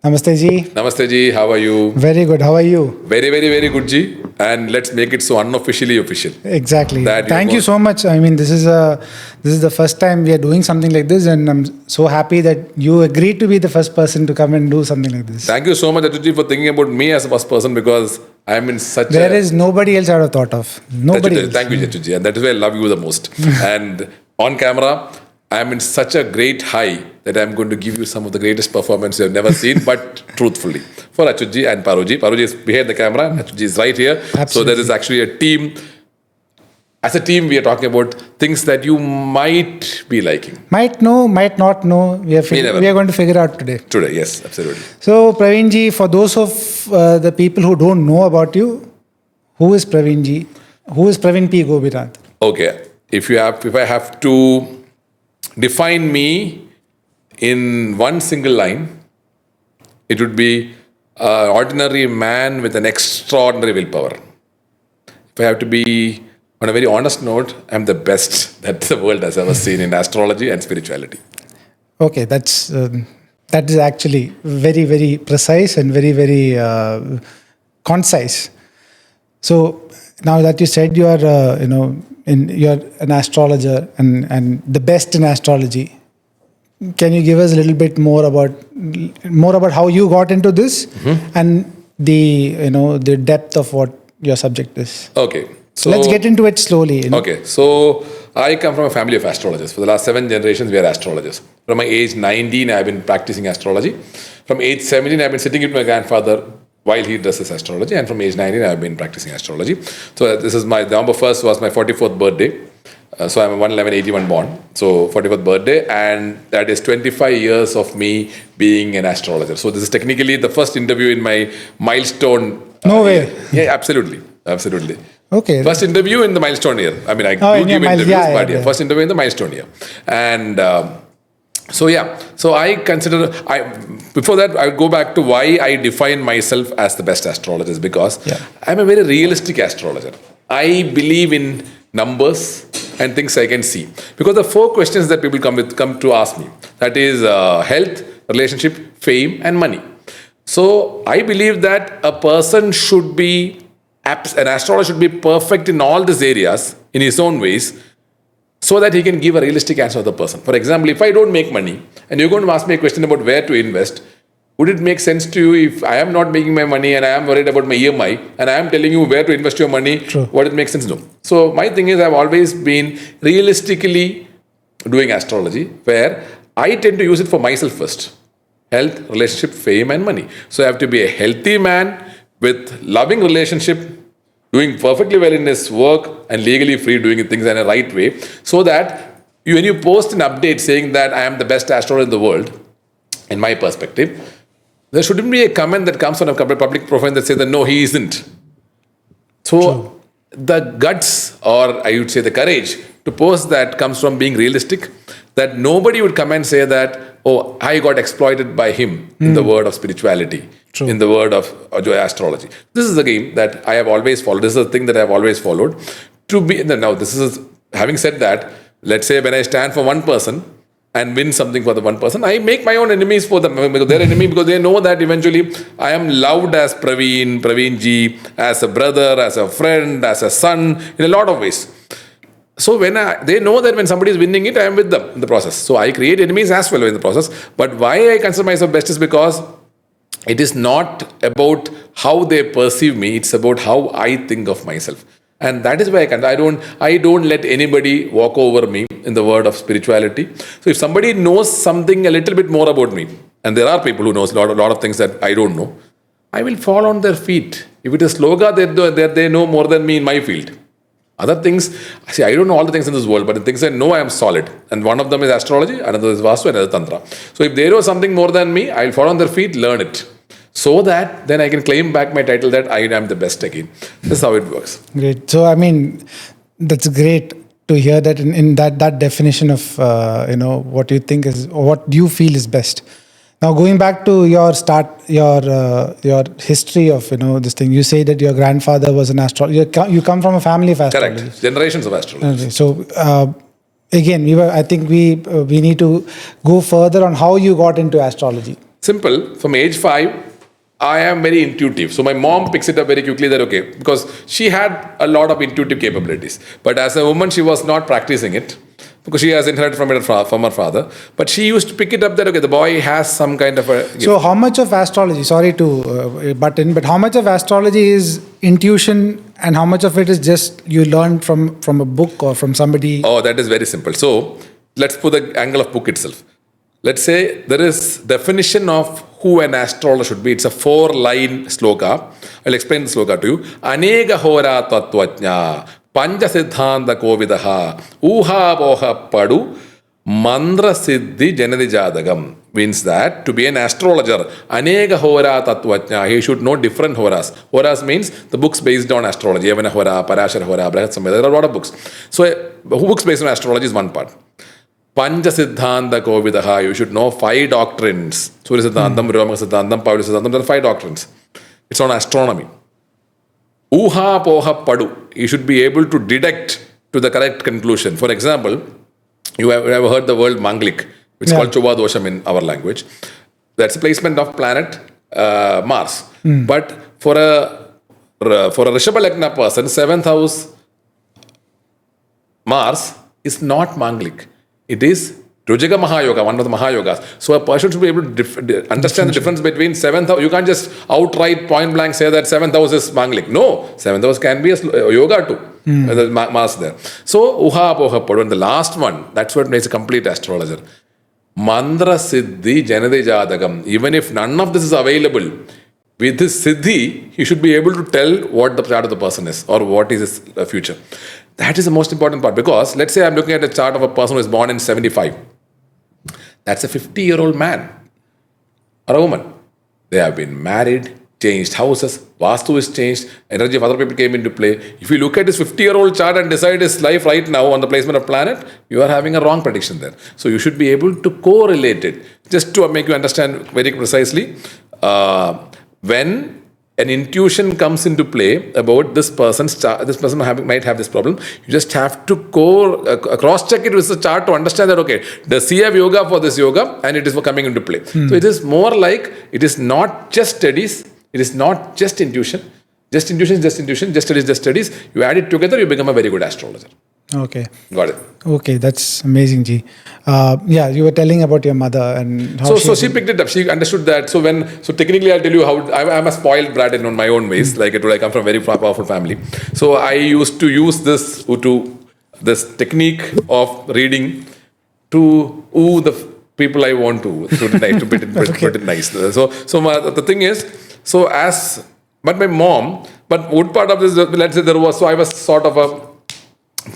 Namaste ji. Namaste ji, how are you? Very good. How are you? Very, very, very good ji. And let's make it so unofficially official. Exactly. That Thank you so much. I mean, this is the first time we are doing something like this, and I'm so happy that you agreed to be the first person to come and do something like this. Thank you so much, Atuji, for thinking about me as a first person, because I'm in such There is nobody else I would have thought of. Nobody else. Thank you, Atuji. And that is why I love you the most. And on camera, I'm in such a great high that I'm going to give you some of the greatest performance you've never seen, but truthfully. For Achuji and Paruji. Paruji is behind the camera, Achuji is right here. Absolutely. So there is actually a team. As a team, we are talking about things that you might be liking. Might know, might not know. We are going to figure out today. Today, yes, absolutely. So, Praveen ji, for those of the people who don't know about you, who is Praveen ji? Who is Praveen P. Gobinath? Okay. If I have to define me in one single line, it would be an ordinary man with an extraordinary willpower. If I have to be on a very honest note, I'm the best that the world has ever seen in astrology and spirituality. Okay, that is actually very, very precise and very, very concise. So now that you said you are, you're an astrologer and the best in astrology, can you give us a little bit more about how you got into this and the depth of what your subject is? Okay. So let's get into it slowly. Okay. So I come from a family of astrologers. For the last 7 generations, we are astrologers. From my age 19, I've been practicing astrology. From age 17, I've been sitting with my grandfather while he does his astrology. And from age 19, I've been practicing astrology. So this is November 1st was my 44th birthday. So I'm a 1/11/81 born. So 44th birthday. And that is 25 years of me being an astrologer. So this is technically the first interview in my milestone. No way. Yeah, absolutely. Absolutely. Okay. First interview in the milestone year. I mean, I do give interviews, but first interview in the milestone year. And so I consider, before that, I would go back to why I define myself as the best astrologist, because I'm a very realistic astrologer. I believe in numbers and things I can see. Because the 4 questions that people come to ask me, that is health, relationship, fame, and money. So I believe that a person should be, an astrologer should be perfect in all these areas in his own ways, so that he can give a realistic answer to the person. For example, if I don't make money and you're going to ask me a question about where to invest, would it make sense to you if I am not making my money and I am worried about my EMI and I am telling you where to invest your money? True. Would it make sense? No. So my thing is, I've always been realistically doing astrology, where I tend to use it for myself first. Health, relationship, fame, and money. So I have to be a healthy man with loving relationship, doing perfectly well in his work, and legally free, doing things in a right way, so that when you post an update saying that I am the best astrologer in the world, in my perspective, there shouldn't be a comment that comes on a public profile that says that no, he isn't. So True. The guts, or I would say the courage to post that, comes from being realistic, that nobody would come and say that, oh, I got exploited by him in the word of spirituality. True. In the word of astrology. This is the game that I have always followed. This is the thing that I have always followed. Having said that, let's say when I stand for one person and win something for the one person, I make my own enemies for them, because they're enemy, because they know that eventually I am loved as Praveen ji, as a brother, as a friend, as a son, in a lot of ways. So they know that when somebody is winning it, I am with them in the process. So I create enemies as well in the process. But why I consider myself best is because it is not about how they perceive me, it's about how I think of myself. And that is why I don't let anybody walk over me in the word of spirituality. So if somebody knows something a little bit more about me, and there are people who knows a lot of things that I don't know, I will fall on their feet. If it is sloga, they know more than me in my field. Other things, I don't know all the things in this world, but the things I know, I am solid. And one of them is astrology, another is Vastu, another Tantra. So if they know something more than me, I'll fall on their feet, learn it. So that then I can claim back my title that I am the best again. This is how it works. Great. So, I mean, that's great to hear that in that definition of, what you think is, or what you feel is best. Now, going back to your history of, this thing, you say that your grandfather was an astrologer. You come from a family of astrologers. Correct. Generations of astrologers. Okay. So, again, I think we need to go further on how you got into astrology. Simple. From age 5, I am very intuitive. So my mom picks it up very quickly that, okay, because she had a lot of intuitive capabilities. But as a woman, she was not practicing it because she has inherited from her father. But she used to pick it up that, okay, the boy has some kind of a gift. So how much of astrology, sorry to butt in, but how much of astrology is intuition and how much of it is just you learned from a book or from somebody? Oh, that is very simple. So let's put the angle of book itself. Let's say there is definition of who an astrologer should be. It's a 4-line sloka. I'll explain the sloka to you. Anega hora tattvajna Panja Siddhanta Kovidaha Uha Boha Padu Mandra Siddhi Janadi Jadagam means that to be an astrologer, Anega Hora Tattvajna, he should know different horas. Horas means the books based on astrology. Yavana Hora, Parashar Hora, Brahat Samhita. There are a lot of books. So books based on astrology is one part. Panja Siddhanta Kovidaha, you should know 5 doctrines. Surya Siddhantam, Virama Siddhantam, Pavya Siddhantam, there are 5 doctrines. It's on astronomy. Uha Poha Padu, you should be able to deduct to the correct conclusion. For example, you have heard the word Manglik. It's called Chuba Dosham in our language. That's a placement of planet Mars. But for a Rishabha Lagna person, 7th house Mars is not Manglik. It is Rujaga Mahayoga, one of the Mahayogas. So a person should be able to understand the difference between 7th house. You can't just outright point blank say that 7th house is Manglik. No, 7th house can be a yoga too. The Mars there. So Uha Poha Padu, and the last one, that's what makes a complete astrologer. Mandra Siddhi Janade Jadagam. Even if none of this is available, with this Siddhi, he should be able to tell what the chart of the person is or what is his future. That is the most important part, because let's say I'm looking at a chart of a person who is born in 75. That's a 50-year-old man or a woman. They have been married, changed houses, Vastu is changed, energy of other people came into play. If you look at this 50-year-old chart and decide his life right now on the placement of planet, you are having a wrong prediction there. So you should be able to correlate it. Just to make you understand very precisely, when an intuition comes into play about this person's chart, this person might have this problem, you just have to cross-check it with the chart to understand that, okay, does he have yoga for this yoga, and it is coming into play. So it is more like, it is not just studies, it is not just intuition. Just intuition, just studies, just studies. You add it together, you become a very good astrologer. Okay. Got it. Okay, that's amazing, Ji. Yeah, you were telling about your mother and how so she picked it up. She understood that. So technically, I'll tell you how I'm a spoiled brat in my own ways. Like I come from a very powerful family. So I used to use this technique of reading to the people I want to put it nice. So the thing is, but my mom, but what part of this? Let's say there was. So I was sort of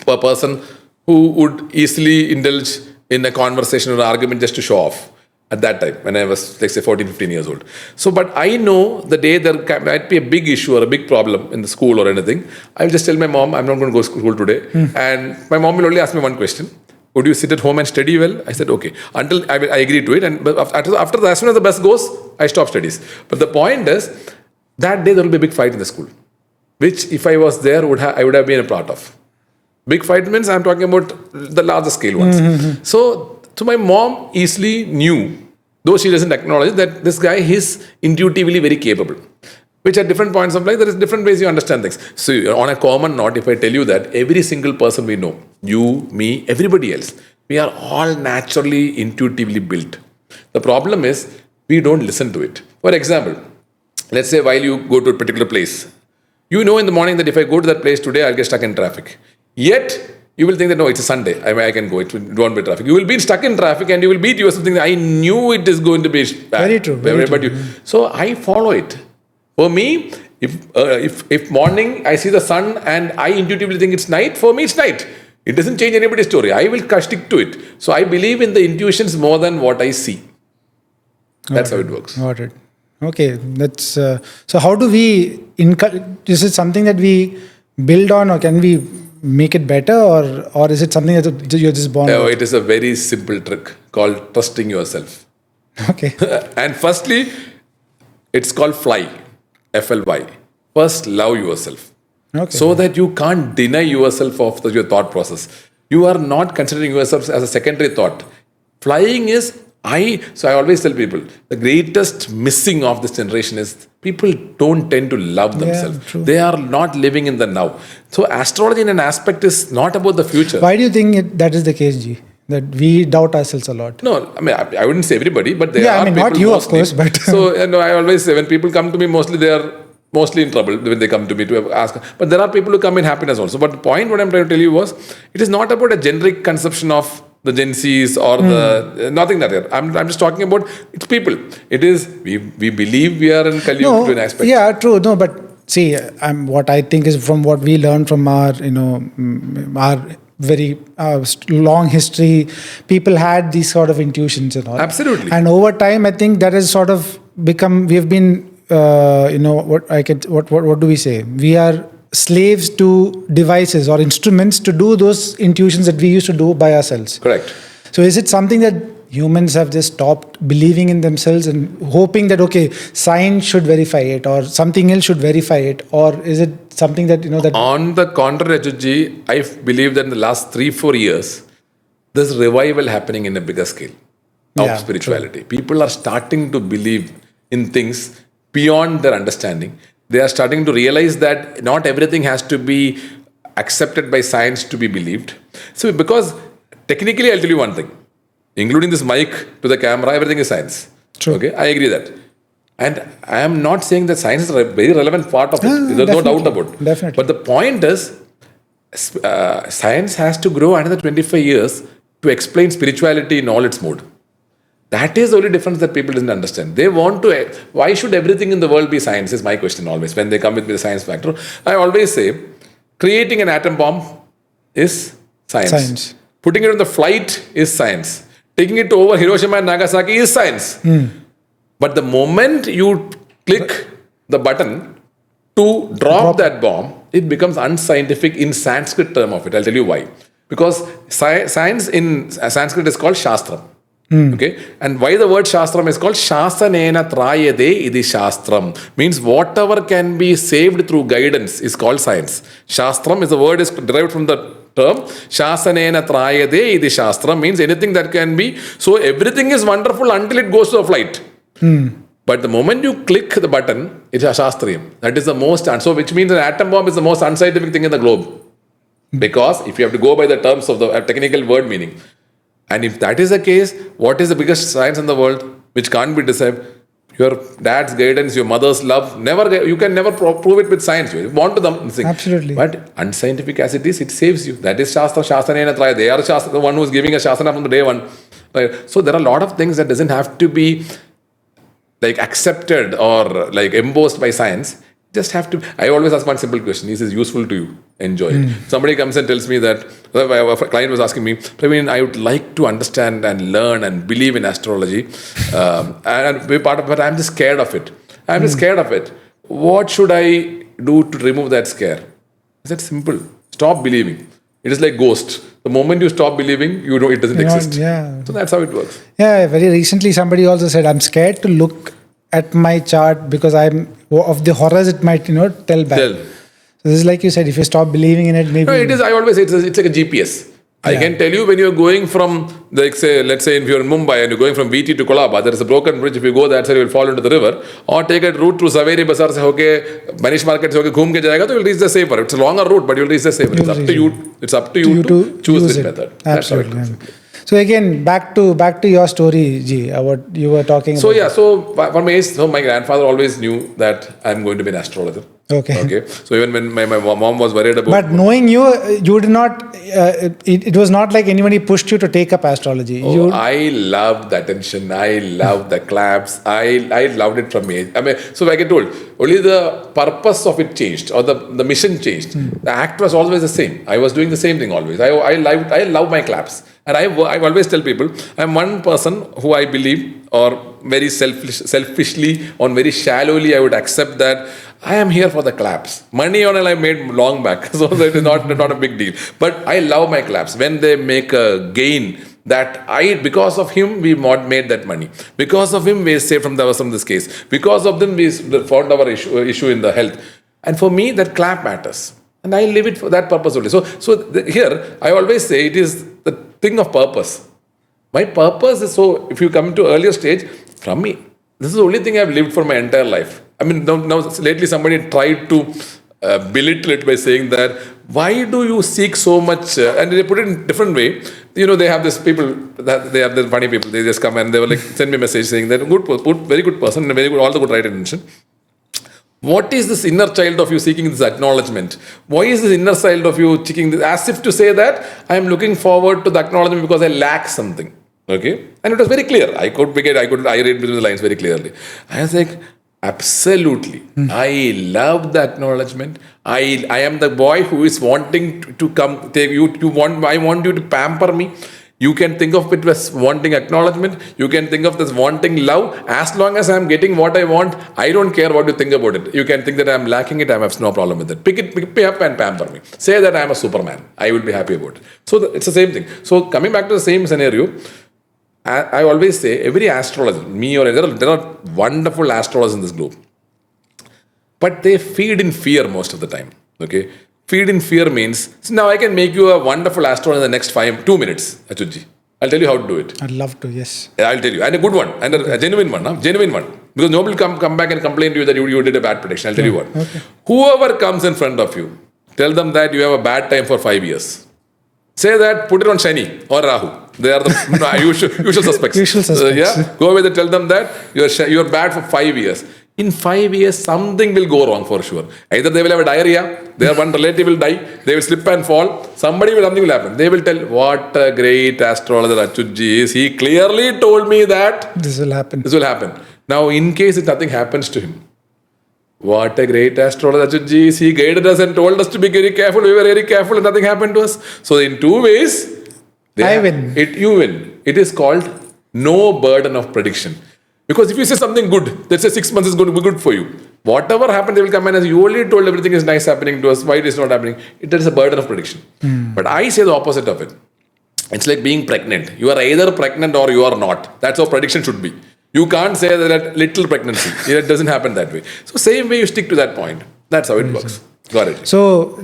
a person who would easily indulge in a conversation or an argument just to show off at that time when I was, let's say, 14, 15 years old. So, but I know the day there might be a big issue or a big problem in the school or anything, I'll just tell my mom, I'm not going to go to school today. And my mom will only ask me one question. Would you sit at home and study well? I said, okay. Until I agree to it. And after that, as soon as the bus goes, I stop studies. But the point is, that day there will be a big fight in the school, which if I was there, I would have been a part of. Big fight means I'm talking about the larger scale ones. So my mom easily knew, though she doesn't acknowledge, that this guy is intuitively very capable. Which at different points of life, there is different ways you understand things. So on a common note, if I tell you that every single person we know, you, me, everybody else, we are all naturally intuitively built. The problem is, we don't listen to it. For example, let's say while you go to a particular place, you know in the morning that if I go to that place today, I'll get stuck in traffic. Yet, you will think that, no, it's a Sunday, I can go, it won't be traffic. You will be stuck in traffic and you will beat yourself thinking, I knew it is going to be bad. Very true. So I follow it. For me, if morning I see the sun and I intuitively think it's night, for me it's night. It doesn't change anybody's story. I will stick to it. So I believe in the intuitions more than what I see. That's how it works. Got it. Okay, that's so. How do we is it something that we build on, or can we make it better, or is it something that you're just born No, with? it is a very simple trick called trusting yourself. Okay. And firstly, it's called FLY. F-L-Y. First, love yourself. Okay. So that you can't deny yourself of your thought process. You are not considering yourself as a secondary thought. Flying is So I always tell people the greatest missing of this generation is people don't tend to love themselves. true. They are not living in the now. So astrology in an aspect is not about the future. Why do you think that is the case, G? That we doubt ourselves a lot? No, I mean I wouldn't say everybody, but there Yeah, are I mean, people not you, of mostly. course, but- So I always say when people come to me, mostly they are mostly in trouble when they come to me to ask. But there are people who come in happiness also. But the point what I'm trying to tell you was, it is not about a generic conception of the Gen Zs or the nothing that there. I'm just talking about it's people. It is we believe we are in Kali to an aspect. Yeah, true. No, but see, what I think is from what we learned from our, our very long history, people had these sort of intuitions and all. Absolutely. And over time, I think that has sort of become. We have been, what do we say? We are slaves to devices or instruments to do those intuitions that we used to do by ourselves. Correct. So is it something that humans have just stopped believing in themselves and hoping that, okay, science should verify it or something else should verify it? Or is it something that, that... On the contrary, Ajit, I believe that in the last 3-4 years, there's revival happening in a bigger scale of spirituality. True. People are starting to believe in things beyond their understanding. They are starting to realize that not everything has to be accepted by science to be believed. So, because technically, I'll tell you one thing, including this mic to the camera, everything is science. True. Okay, I agree that. And I am not saying that science is a very relevant part of it. There's no doubt about it. Definitely. But the point is, science has to grow another 25 years to explain spirituality in all its mode. That is the only difference that people didn't understand. They want to, why should everything in the world be science is my question always. When they come with the science factor, I always say, creating an atom bomb is science. Putting it on the flight is science. Taking it over Hiroshima and Nagasaki is science. But the moment you click the button to drop that bomb, it becomes unscientific in Sanskrit term of it. I'll tell you why. Because science in Sanskrit is called Shastram. Okay, and why the word Shastram is called Shasanena Trayade Idi Shastram, means whatever can be saved through guidance is called science. Shastram is the word is derived from the term Shasanena Trayade Idi Shastram, means anything that can be. So everything is wonderful until it goes to a flight. But the moment you click the button, it's a Shastriyam. That is the most, so which means an atom bomb is the most unscientific thing in the globe. Because if you have to go by the terms of the technical word meaning. And if that is the case, what is the biggest science in the world which can't be deciphered? Your dad's guidance, your mother's love, you can never prove it with science. You want to them. Absolutely. But unscientific as it is, it saves you. That is Shastra, Shastanena Traya. They are Shastra, the one who is giving a Shasana from the day one. Right? So there are a lot of things that doesn't have to be like accepted or like embossed by science. Just have to. I always ask one simple question: is this useful to you? Enjoy it. Somebody comes and tells me that a client was asking me, Praveen, I would like to understand and learn and believe in astrology, and be part of it. But I'm just scared of it. I'm just scared of it. What should I do to remove that scare? I said, simple. Stop believing. It is like ghost. The moment you stop believing, you know it doesn't exist. Yeah. So that's how it works. Yeah. Very recently, somebody also said, I'm scared to look at my chart because I'm of the horrors it might, tell back. So this is like you said, if you stop believing in it, maybe... No, it is, I always say it's like a GPS. I can tell you when you're going from, let's say if you're in Mumbai and you're going from VT to Colaba, there is a broken bridge. If you go that side, you will fall into the river. Or take a route through Saveri Bazaar se hoke, Manish Market se hoke, ghum ke jayega, so you'll reach the safer. It's a longer route, but you'll reach the safer. It's up to you to choose this method. Absolutely. So again, back to your story, Ji, what you were talking about. So for me, my grandfather always knew that I'm going to be an astrologer. Okay. So even when my mom was worried about... But knowing you did not... it was not like anybody pushed you to take up astrology. I loved the attention. I loved the claps. I loved it from me. I mean, so like I told, only the purpose of it changed or the mission changed. The act was always the same. I was doing the same thing always. I love my claps. And I always tell people, I'm one person who I believe, or very selfishly, or very shallowly, I would accept that I am here for the claps. Money on it I made long back, so that is not a big deal. But I love my claps. When they make a gain, because of him, we made that money. Because of him, we saved from this case. Because of them, we found our issue in the health. And for me, that clap matters. And I live it for that purpose only. So here, I always say it is the thing of purpose. My purpose is, so if you come to earlier stage, from me, this is the only thing I've lived for my entire life. I mean, now lately somebody tried to belittle it by saying that, why do you seek so much? And they put it in a different way. They have this people, that they have the funny people, they just come and they were like, send me a message saying that, very good person, and very good, all the good right intention. What is this inner child of you seeking this acknowledgement? Why is this inner child of you seeking this? As if to say that I am looking forward to the acknowledgement because I lack something. Okay? And it was very clear. I read between the lines very clearly. I was like, absolutely. I love the acknowledgement. I am the boy who is wanting to come. I want you to pamper me. You can think of it as wanting acknowledgement. You can think of this wanting love. As long as I am getting what I want, I don't care what you think about it. You can think that I am lacking it. I have no problem with it. Pick me up and pamper me. Say that I am a Superman. I will be happy about it. So it's the same thing. So coming back to the same scenario, I always say every astrologer, me or there are wonderful astrologers in this globe, but they feed in fear most of the time. Okay. Feed in fear means, so now I can make you a wonderful astrologer in the next 2 minutes, Achutji. I'll tell you how to do it. I'd love to, yes. I'll tell you. And a good one. And a genuine one. Genuine one. Because nobody will come back and complain to you that you did a bad prediction. I'll tell you what. Okay. Whoever comes in front of you, tell them that you have a bad time for 5 years. Say that, put it on Shani or Rahu. They are the usual suspects. Usual suspects. Go away and tell them that you're bad for 5 years. In 5 years, something will go wrong for sure. Either they will have a diarrhea, their one relative will die, they will slip and fall, something will happen. They will tell, what a great astrologer Achutji is. He clearly told me that this will happen. Now, in case nothing happens to him, what a great astrologer Achutji is. He guided us and told us to be very careful. We were very careful and nothing happened to us. So, in two ways, I win. You win. It is called no burden of prediction. Because if you say something good, let's say 6 months is going to be good for you. Whatever happens, they will come and as you only told everything is nice happening to us, why it is not happening? There is a burden of prediction. But I say the opposite of it. It's like being pregnant. You are either pregnant or you are not. That's how prediction should be. You can't say that little pregnancy. It doesn't happen that way. So same way you stick to that point. That's how it works. Got it. So,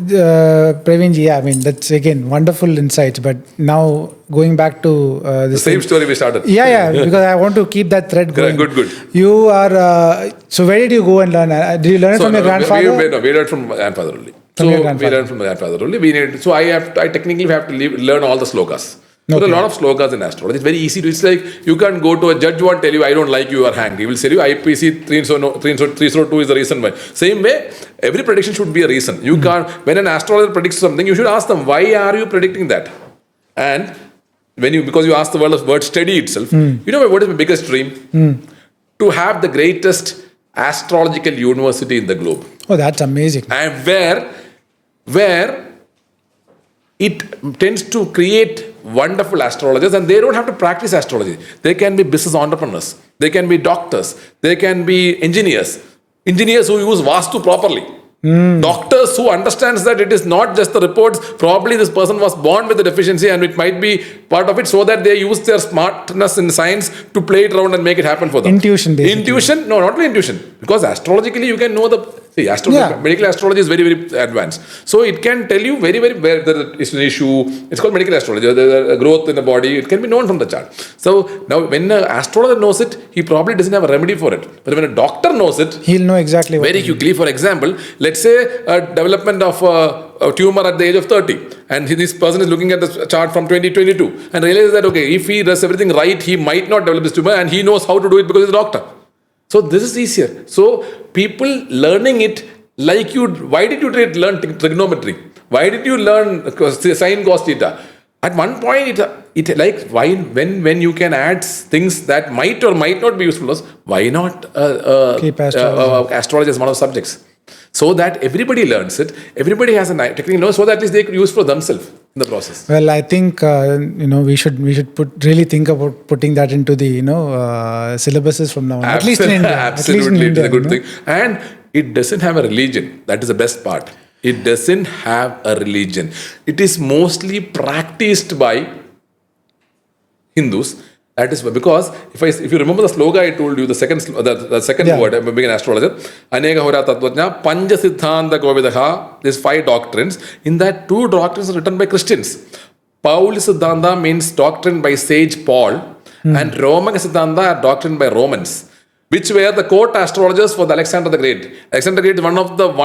Praveenji, I mean, that's again wonderful insights. But now going back to the same story we started. Yeah, because I want to keep that thread going. Good. You are. So, where did you go and learn? Did you learn it from your grandfather? We learned from my grandfather only. We learned from my grandfather only. So I technically have to learn all the slokas. So there are a lot of slokas in astrology. It's very easy to. It's like you can't go to a judge won't tell you I don't like you, you are hanged. He will say you IPC 302 is the reason why. Same way, every prediction should be a reason. You can't. When an astrologer predicts something, you should ask them why are you predicting that. And because you ask the word study itself, you know what is my biggest dream? To have the greatest astrological university in the globe. Oh, that's amazing. And where it tends to create wonderful astrologers and they don't have to practice astrology. They can be business entrepreneurs. They can be doctors. They can be engineers. Engineers who use Vastu properly. Doctors who understands that it is not just the reports. Probably this person was born with a deficiency and it might be part of it so that they use their smartness in science to play it around and make it happen for them. Intuition, basically. Intuition? No, not only intuition. Because astrologically you can know medical astrology is very, very advanced. So it can tell you very, very where there is an issue. It's called medical astrology. There's a growth in the body. It can be known from the chart. So now when an astrologer knows it, he probably doesn't have a remedy for it. But when a doctor knows it, he'll know exactly what very quickly. For example, let's say a development of a tumor at the age of 30 and this person is looking at the chart from 2022 and realizes that if he does everything right, he might not develop this tumor and he knows how to do it because he's a doctor. So this is easier. So people learning it like you. Why did you learn trigonometry? Why did you learn sine cos theta? At one point, when you can add things that might or might not be useful to us, why not keep astrology as one of the subjects? So that everybody learns it, everybody has a technical knowledge, so that at least they could use for themselves in the process. Well, I think we should really think about putting that into the syllabuses from now on. At least in India. Absolutely, it is a good thing. And it doesn't have a religion. That is the best part. It doesn't have a religion. It is mostly practiced by Hindus. That is because if you remember the sloga I told you, the second word, being an astrologer, Aneka Hora Tatvajna, Panja Siddhanta Govidaha, there's 5 doctrines. In that, 2 doctrines are written by Christians. Paul Siddhanta means doctrine by sage Paul, and Romaka Siddhanta are doctrine by Romans, which were the court astrologers for the Alexander the Great. Alexander the Great is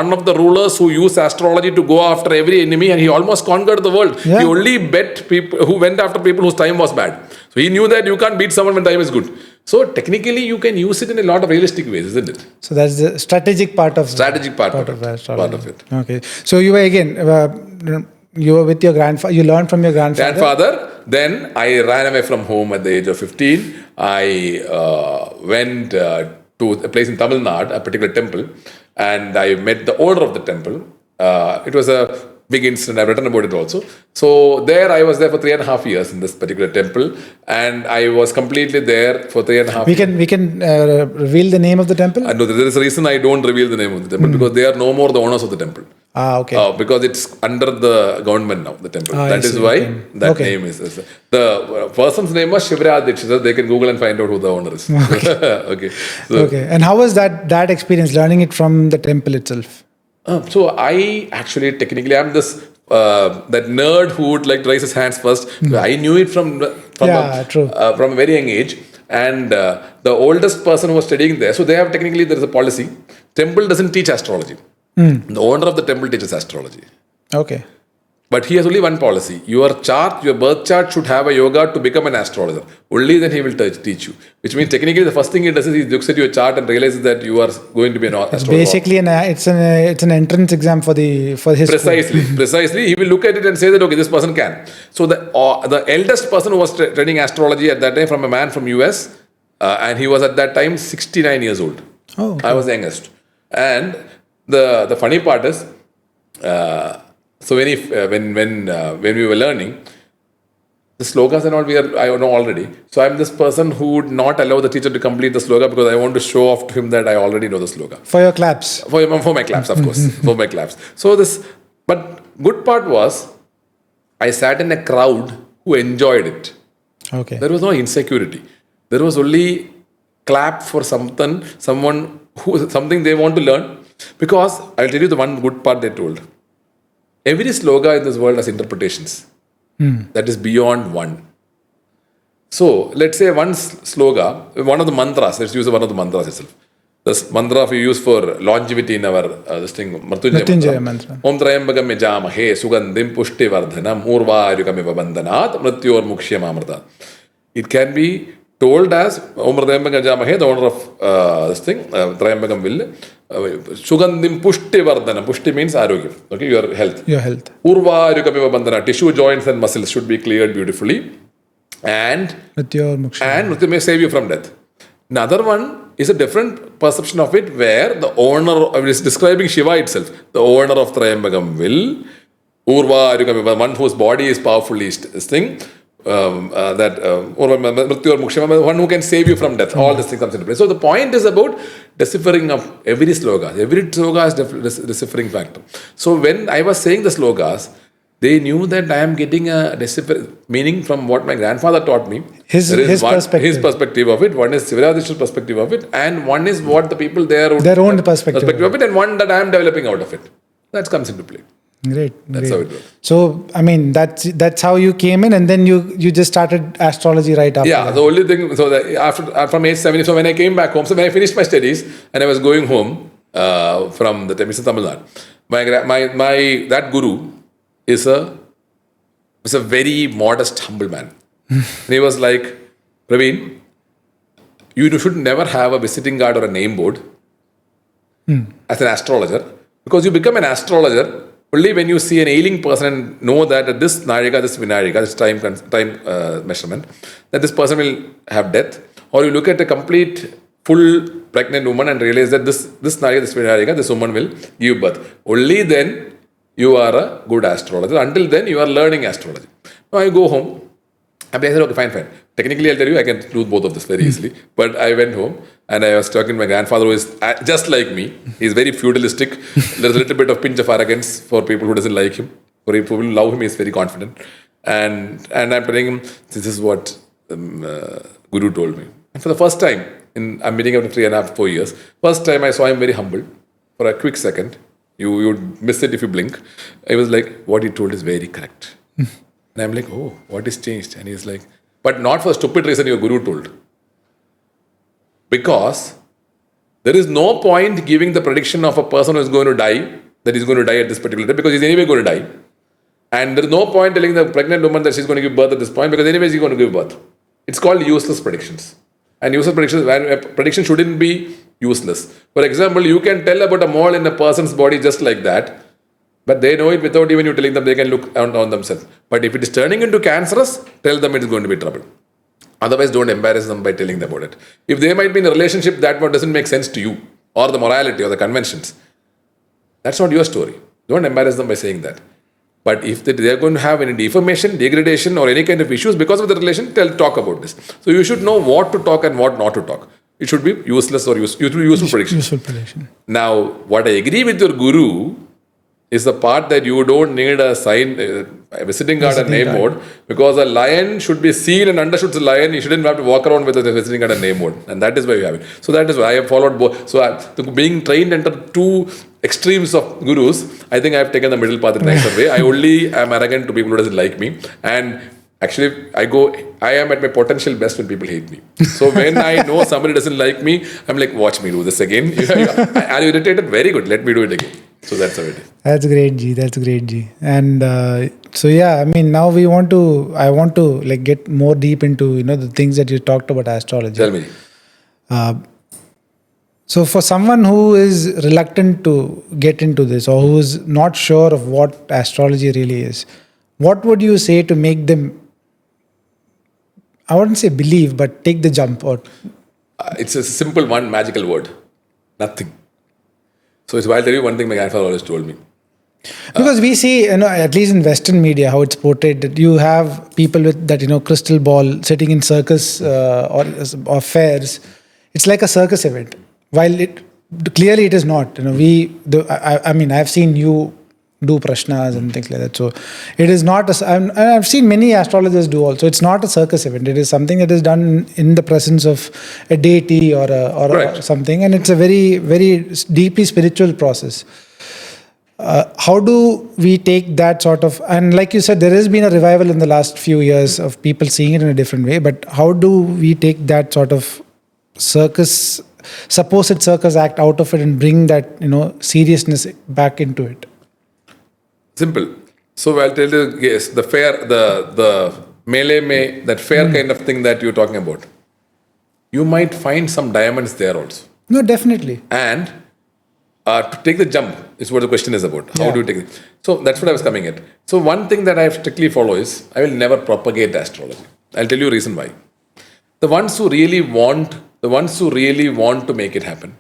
one of the rulers who used astrology to go after every enemy, and he almost conquered the world. Yeah. He only bet people who went after people whose time was bad. So he knew that you can't beat someone when time is good. So technically, you can use it in a lot of realistic ways, isn't it? So that's the strategic part of Part of it. Okay. So you were again, you were with your grandfather. You learned from your grandfather. Then I ran away from home at the age of 15. I went to a place in Tamil Nadu, a particular temple, and I met the owner of the temple. It was a big incident. I've written about it also. So I was there for 3.5 years in this particular temple, and I was completely there for 3.5 years. We can reveal the name of the temple. No, there is a reason I don't reveal the name of the temple, because they are no more the owners of the temple. Okay. Because it's under the government now, the temple. That is why that name is. The person's name was Shivraj Dikshit. They can Google and find out who the owner is. Okay. Okay. And how was that experience, learning it from the temple itself? So I actually, technically, I'm this that nerd who would like to raise his hands first. I knew it from a very young age. And the oldest person who was studying there, so there is a policy. Temple doesn't teach astrology. The owner of the temple teaches astrology. Okay. But he has only one policy. Your birth chart should have a yoga to become an astrologer. Only then he will teach you. Which means technically the first thing he does is he looks at your chart and realizes that you are going to be an astrologer. Basically, it's an entrance exam for his Precisely. He will look at it and say that, okay, this person can. So the eldest person who was studying astrology at that time, from a man from US, and he was at that time 69 years old. Oh, okay. I was the youngest. And the funny part is, so when we were learning, the slokas and all I know already. So I'm this person who would not allow the teacher to complete the sloka because I want to show off to him that I already know the sloka. For your claps? For my claps, of course. For my claps. But good part was, I sat in a crowd who enjoyed it. Okay. There was no insecurity. There was only clap for something they want to learn. Because I'll tell you the one good part they told. Every sloka in this world has interpretations. That is beyond one. So, let's say one sloka, one of the mantras, let's use one of the mantras itself. This mantra we use for longevity in our Mrityunjaya mantra. Om Trayambakam Yajamahe Sugandhim Pushti Vardhanam Urvarukamiva Bandhanat Mrityor Mukshyamamrita. It can be told as Om Trayambakam Yajamahe, the owner of Trayambakam will Sugandhim Pushti Vardhanam. Pushti means Arogyam. Okay, your health. Urvarukamiva Bandhana. Tissue, joints and muscles should be cleared beautifully. And Mrityu may save you from death. Another one is a different perception of it, where the owner is describing Shiva itself. The owner of Trayambakam will, one whose body is powerfully one who can save you from death. All this thing comes into play. So the point is about deciphering of every sloka. Every sloka has deciphering factor. So when I was saying the slokas, they knew that I am getting a meaning from what my grandfather taught me. His perspective of it. One is Sivaradish's perspective of it, and one is what the people there would, their own perspective of it, and one that I am developing out of it. That comes into play. Great. That's how it works. So, I mean, that's how you came in, and then you just started astrology right after. Yeah, that. The only thing, so that from age 7, so when I came back home, so when I finished my studies and I was going home from the Tamil Nadu, that guru is a very modest, humble man. And he was like, Praveen, you should never have a visiting card or a name board as an astrologer, because you become an astrologer only when you see an ailing person and know that at this Narika, this Vinarika, this time measurement, that this person will have death. Or you look at a complete, full pregnant woman and realize that this Narika, this Vinarika, this woman will give birth. Only then you are a good astrologer. Until then, you are learning astrology. Now I go home. I said, okay, fine. Technically, I'll tell you, I can do both of this very easily. But I went home and I was talking to my grandfather, who is just like me. He's very feudalistic. There's a little bit of pinch of arrogance for people who doesn't like him. For people who love him, he's very confident. And I'm telling him, this is what Guru told me. And for the first time, I'm meeting him after 3.5, 4 years. First time I saw him very humble. For a quick second, you would miss it if you blink. I was like, what he told is very correct. And I'm like, oh, what is changed? And he's like, but not for a stupid reason your guru told. Because there is no point giving the prediction of a person who is going to die, that he's going to die at this particular time, because he's anyway going to die. And there is no point telling the pregnant woman that she's going to give birth at this point, because anyways he's going to give birth. It's called useless predictions. And useless predictions, where a prediction shouldn't be useless. For example, you can tell about a mole in a person's body just like that, but they know it without even you telling them. They can look on themselves. But if it is turning into cancerous, tell them it is going to be trouble. Otherwise, don't embarrass them by telling them about it. If they might be in a relationship that one doesn't make sense to you, or the morality or the conventions, that's not your story. Don't embarrass them by saying that. But if they are going to have any deformation, degradation, or any kind of issues because of the relation, talk about this. So you should know what to talk and what not to talk. It should be useless or useful prediction. Useful prediction. Now, what I agree with your guru is the part that you don't need a sign, a visiting card and name mode, because a lion should be seen and understood the lion. You shouldn't have to walk around with a visiting card and name mode. And that is why you have it. So that is why I have followed both. So being trained under two extremes of gurus, I think I have taken the middle path in a nicer way. I only am arrogant to people who doesn't like me. And actually, I am at my potential best when people hate me. So when I know somebody doesn't like me, I'm like, watch me do this again. Are you irritated? Very good. Let me do it again. So that's how it is. That's great, G. That's great, G. And so yeah, I mean, now I want to like get more deep into the things that you talked about astrology. Tell me. So for someone who is reluctant to get into this, or who is not sure of what astrology really is, what would you say to make them, I wouldn't say believe, but take the jump? Or it's a simple one magical word. Nothing. So I'll tell you one thing my grandfather always told me. Because we see, at least in Western media, how it's portrayed, that you have people with that, crystal ball sitting in circus or fairs. It's like a circus event. While clearly it is not. I mean, I've seen you do prashnas and things like that. So it is not, and I've seen many astrologers do also. It's not a circus event. It is something that is done in the presence of a deity or something. And it's a very, very deeply spiritual process. How do we take that sort of, and like you said, there has been a revival in the last few years of people seeing it in a different way, but how do we take that sort of supposed circus act out of it and bring that, seriousness back into it? Simple. So I'll tell you, yes, the fair, the melee, that fair kind of thing that you're talking about. You might find some diamonds there also. No, definitely. And to take the jump is what the question is about. How do you take it? So that's what I was coming at. So one thing that I strictly follow is I will never propagate astrology. I'll tell you a reason why. The ones who really want to make it happen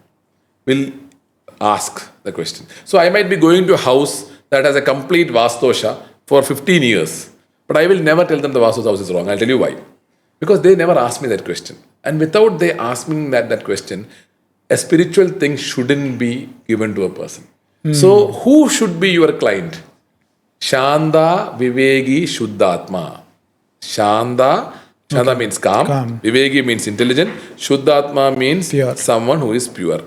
will ask the question. So I might be going to a house that has a complete Vastosha for 15 years, but I will never tell them the Vastu house is wrong. I'll tell you why. Because they never asked me that question. And without they asking that question, a spiritual thing shouldn't be given to a person. So who should be your client? Shanda, Vivegi, Shuddhatma. Shanda means calm. Vivegi means intelligent. Shuddhatma means pure. Someone who is pure.